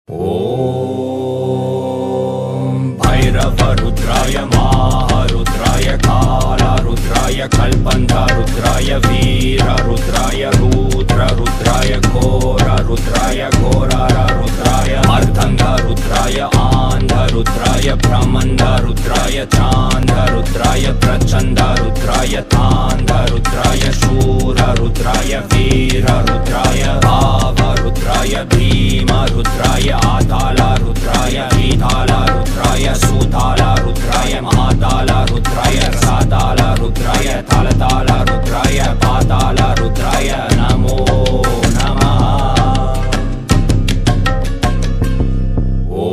ॐ भैरवरुद्राय महारुद्राय कालरुद्राय कल्पन्धरुद्राय वीररुद्राय रुद्ररुद्राय घोररुद्राय घोररुद्राय अर्धङ्गरुद्राय आन्धरुद्राय ब्रह्मन्धरुद्राय चान्धरुद्राय प्रचण्डरुद्राय तान्धरुद्राय शूररुद्राय वीररुद्राय भावरुद्राय भीमरुद्राय आतालरुद्राय वीतालरुद्राय सुतालरुद्राय महातालरुद्राय सातालरुद्राय तालतालरुद्राय पातालरुद्राय नमो नमः। ॐ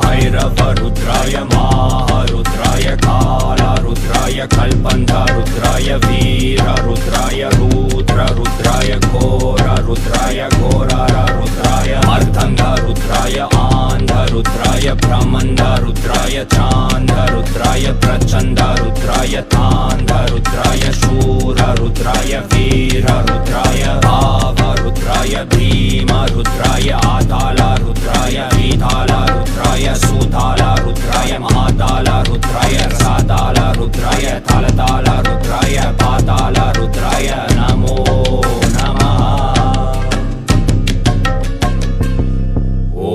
भैरवरुद्राय महारुद्राय कालरुद्राय कल्पन्धरुद्राय वीररुद्राय रुद्ररुद्राय घोररुद्राय घोररुद्राय अर्धङ्गरुद्राय आन्धरुद्राय ब्रह्मन्धरुद्राय चान्धरुद्राय प्रचण्डरुद्राय तान्धरुद्राय शूररुद्राय वीररुद्राय भावरुद्राय भीमरुद्राय आतालरुद्राय वीतालरुद्राय सुतालरुद्राय महातालरुद्राय सातालरुद्राय तालतालरुद्राय पातालरुद्राय नमो नमः। ॐ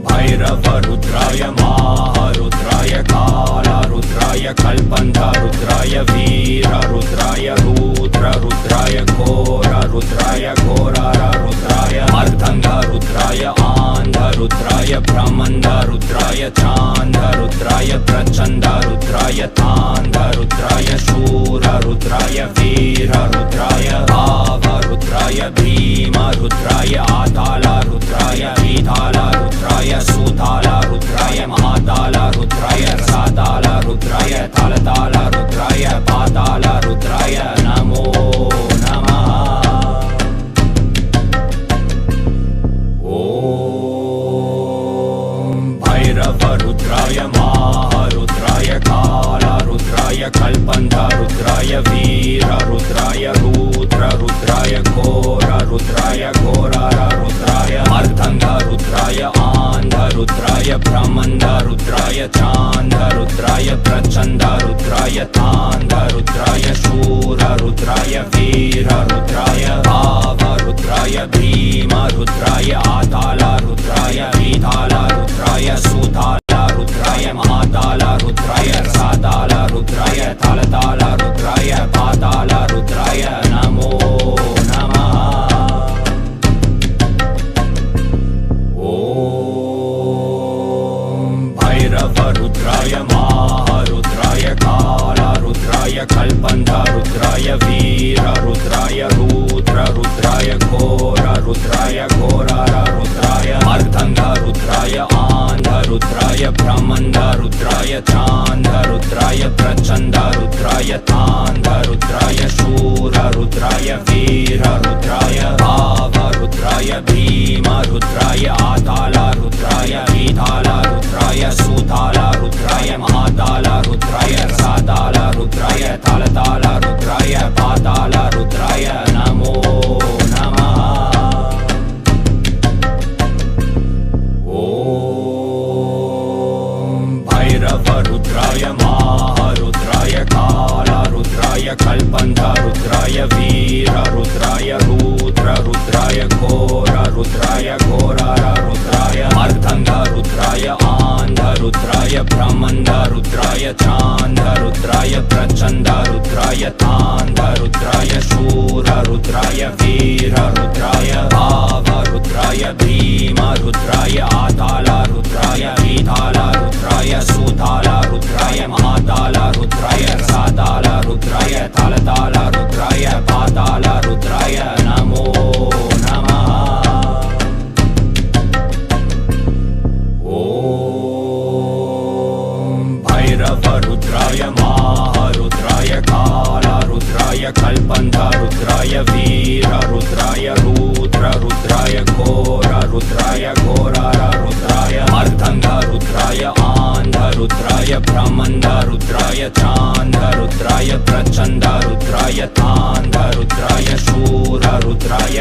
भैरवरुद्राय महारुद्राय कालरुद्राय कल्पन्धरुद्राय वीररुद्राय रुद्ररुद्राय घोररुद्राय घोररुद्राय अर्धङ्गरुद्राय आन्धरुद्राय ब्रह्मन्धरुद्राय चान्धरुद्राय प्रचण्डरुद्राय तान्धरुद्राय शूररुद्राय वीररुद्राय भावरुद्राय भीमरुद्राय आतालरुद्राय वीतालरुद्राय सुतालरुद्राय महातालरुद्राय सातालरुद्राय तालतालरुद्राय पातालरुद्राय नमो नमः। ॐ भैरवरुद्राय महारुद्राय कालरुद्राय कल्पन्धरुद्राय वीररुद्राय रुद्ररुद्राय घोररुद्राय घोररुद्राय अर्धङ्गरुद्राय आन्धरुद्राय ब्रह्मन्धरुद्राय चान्धरुद्राय प्रचण्डरुद्राय तान्धरुद्राय शूररुद्राय वीररुद्राय भावरुद्राय भीमरुद्राय आतालरुद्राय वीतालरुद्राय सुतालरुद्राय महातालरुद्राय सातालरुद्राय तालतालरुद्राय पातालरुद्राय नमो नमः। ॐ भैरवरुद्राय महारुद्राय कालरुद्राय कल्पन्धरुद्राय वीररुद्राय रुद्ररुद्राय घोररुद्राय घोररुद्राय अर्धङ्गरुद्राय आन्धरुद्राय ब्रह्मन्धरुद्राय चान्धरुद्राय प्रचण्डरुद्राय तान्धरुद्राय शूररुद्राय वीररुद्राय भावरुद्राय भीमरुद्राय आतालरुद्राय वीतालरुद्राय सुतालरुद्राय महातालरुद्राय सातालरुद्राय तालतालरुद्राय पातालरुद्राय नमो नमः। ॐ भैरवरुद्राय महारुद्राय कालरुद्राय कल्पन्धरुद्राय वीररुद्राय रुद्ररुद्राय घोररुद्राय घोररुद्राय अर्धङ्गरुद्राय आन्धरुद्राय ब्रह्मन्धरुद्राय चान्धरुद्राय प्रचण्डरुद्राय तान्धरुद्राय शूररुद्राय वीररुद्राय भावरुद्राय भीमरुद्राय आतालरुद्राय वीतालरुद्राय सुतालरुद्राय महातालरुद्राय सातालरुद्राय तालतालरुद्राय पातालरुद्राय नमो नमः। ॐ भैरवरुद्राय महारुद्राय कालरुद्राय कल्पन्धरुद्राय वीररुद्राय रुद्ररुद्राय घोररुद्राय घोररुद्राय अर्धङ्गरुद्राय आन्धरुद्राय ब्रह्मन्धरुद्राय चान्धरुद्राय प्रचण्डरुद्राय तान्धरुद्राय शूररुद्राय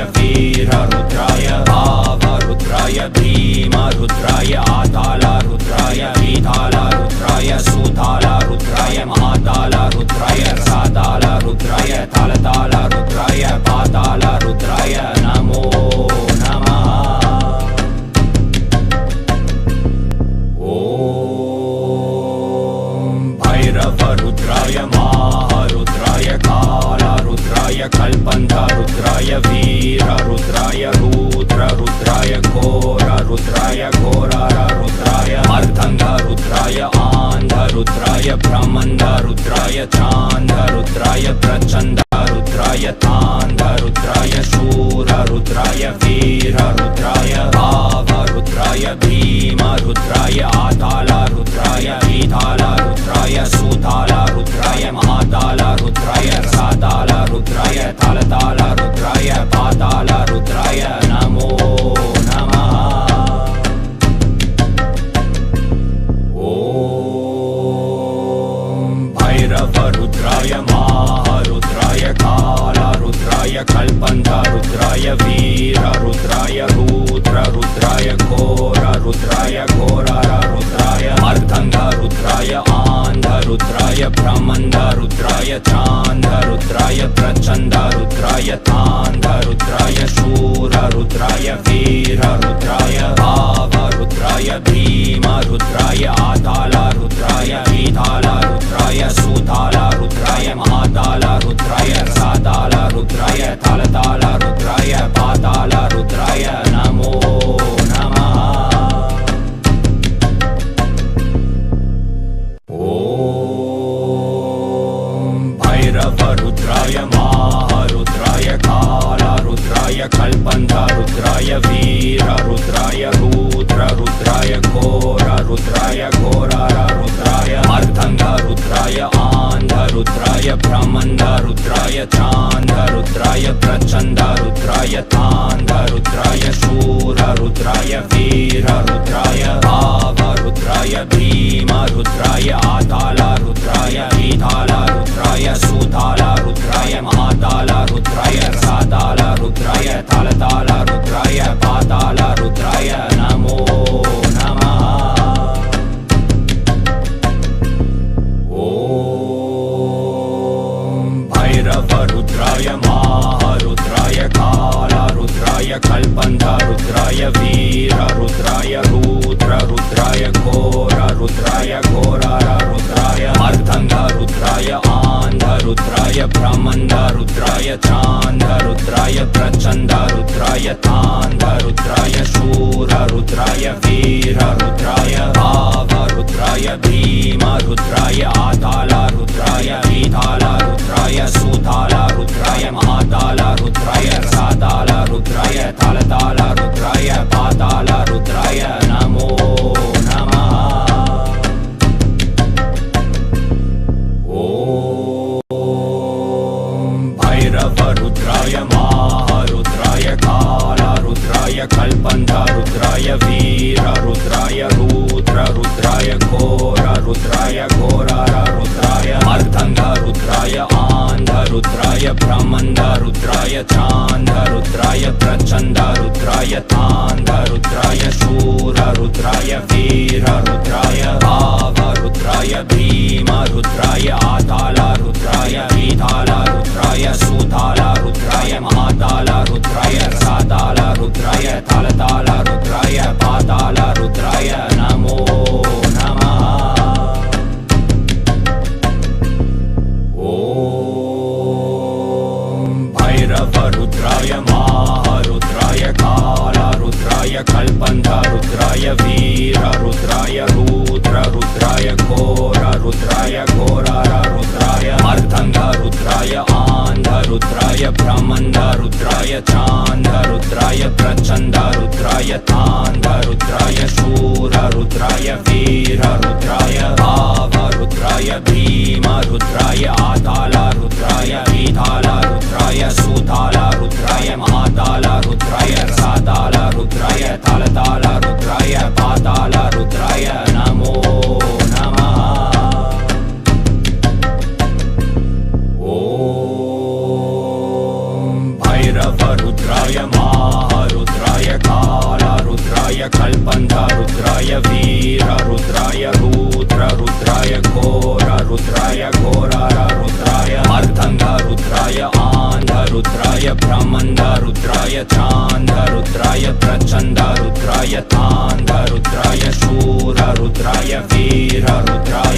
पातालरुद्राय नमो नमः। ॐ भैरवरुद्राय महारुद्राय कालरुद्राय कल्पन्धरुद्राय वीररुद्राय रुद्ररुद्राय घोररुद्राय घोररुद्राय अर्धङ्गरुद्राय आन्धरुद्राय ब्रह्मन्धरुद्राय चान्धरुद्राय प्रचण्डरुद्राय तान्धरुद्राय शूररुद्राय वीररुद्राय भावरुद्राय भीमरुद्राय आतालरुद्राय वीतालरुद्राय सुतालरुद्राय महातालरुद्राय रसातालरुद्राय तालतालरुद्राय पातालरुद्राय नमो नमः। ॐ भैरवरुद्राय महारुद्राय कालरुद्राय कल्पन्धरुद्राय वीररुद्राय रुद्ररुद्राय घोररुद्राय घोररुद्राय अर्धङ्गरुद्राय आन्धरुद्राय ब्रह्मन्धरुद्राय चान्धरुद्राय प्रचण्डरुद्राय तान्धरुद्राय शूररुद्राय वीररुद्राय भावरुद्राय भीमरुद्राय आतालरुद्राय वीतालरुद्राय सुतालरुद्राय महातालरुद्राय रसातालरुद्राय तालतालरुद्राय पातालरुद्राय नमो नमः। ॐ भैरवरुद्राय महारुद्राय कालरुद्राय कल्पन्धरुद्राय वीररुद्राय रुद्ररुद्राय घोररुद्राय घोररुद्राय अर्धङ्गरुद्राय आन्धरुद्राय ब्रह्मन्धरुद्राय चान्धरुद्राय प्रचण्डरुद्राय तान्धरुद्राय शूररुद्राय वीररुद्राय भावरुद्राय भीमरुद्राय आतालरुद्राय वीतालरुद्राय सुतालरुद्राय महातालरुद्राय रसातालरुद्राय तालतालरुद्राय पातालरुद्राय नमो नमः। ॐ भैरवरुद्राय महारुद्राय कालरुद्राय कल्पन्धरुद्राय वीररुद्राय रुद्ररुद्राय घोररुद्राय घोररुद्राय अर्धङ्गरुद्राय आन्धरुद्राय ब्रह्मन्धरुद्राय चान्धरुद्राय प्रचण्डरुद्राय तान्धरुद्राय शूररुद्राय वीररुद्राय भावरुद्राय भीमरुद्राय आतालरुद्राय वीतालरुद्राय सुतालरुद्राय महातालरुद्राय रसातालरुद्राय तालतालरुद्राय पातालरुद्राय नमो नमः। ॐ भैरवरुद्राय महारुद्राय कालरुद्राय कल्पन्धरुद्राय वीररुद्राय रुद्ररुद्राय घोररुद्राय घोररुद्राय अर्धङ्गरुद्राय आन्धरुद्राय ब्रह्मन्धरुद्राय चान्धरुद्राय प्रचण्डरुद्राय तान्धरुद्राय शूररुद्राय वीररुद्राय भावरुद्राय भीमरुद्राय आतालरुद्राय वीतालरुद्राय सुतालरुद्राय महातालरुद्राय रसातालरुद्राय तालतालरुद्राय पातालरुद्राय नमो नमः। ॐ भैरवरुद्राय महारुद्राय कालरुद्राय कल्पन्धरुद्राय वीररुद्राय रुद्ररुद्राय घोररुद्राय घोररुद्राय अर्धङ्गरुद्राय आन्धरुद्राय ब्रह्मन्धरुद्राय चान्धरुद्राय प्रचण्डरुद्राय तान्धरुद्राय शूररुद्राय वीररुद्राय भावरुद्राय भीमरुद्राय आतालरुद्राय वीतालरुद्राय सुतालरुद्राय महातालरुद्राय रसातालरुद्राय तालतालरुद्राय पातालरुद्राय नमो नमः। ॐ भैरवरुद्राय महारुद्राय कालरुद्राय कल्पन्धरुद्राय वीररुद्राय रुद्ररुद्राय घोररुद्राय घोररुद्राय अर्धङ्गरुद्राय चान्धरुद्राय प्रचण्डरुद्राय तान्धरुद्राय शूररुद्राय वीररुद्राय